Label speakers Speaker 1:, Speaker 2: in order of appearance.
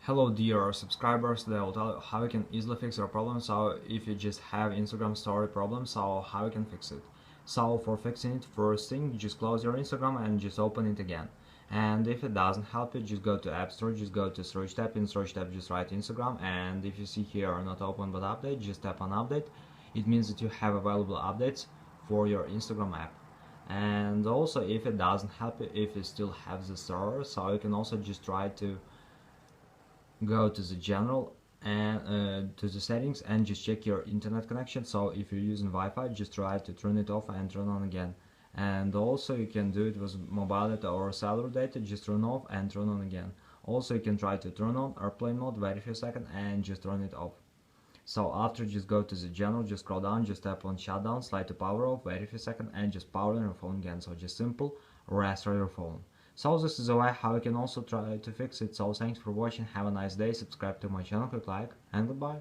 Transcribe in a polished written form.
Speaker 1: Hello dear subscribers, today I will tell you how you can easily fix your problem. So if you just have Instagram story problem, so how you can fix it. So for fixing it, first thing, you just close your Instagram and just open it again. And if it doesn't help you, just go to App Store, just go to search tab, in search tab just write Instagram, and if you see here not open but update, just tap on update. It means that you have available updates for your Instagram app. And also if it doesn't help you, if you still have this error, so you can also just try to go to the general and to the settings and just check your internet connection. So if you're using Wi-Fi, just try to turn it off and turn on again. And also you can do it with mobile data or cellular data, just turn off and turn on again. Also you can try to turn on airplane mode, wait a few seconds and just turn it off. So after, just go to the general, just scroll down, just tap on shutdown, slide to power off, wait a few seconds and just power on your phone again. So just simple restart your phone. So this is a way how you can also try to fix it. So thanks for watching, have a nice day, subscribe to my channel, click like, and goodbye.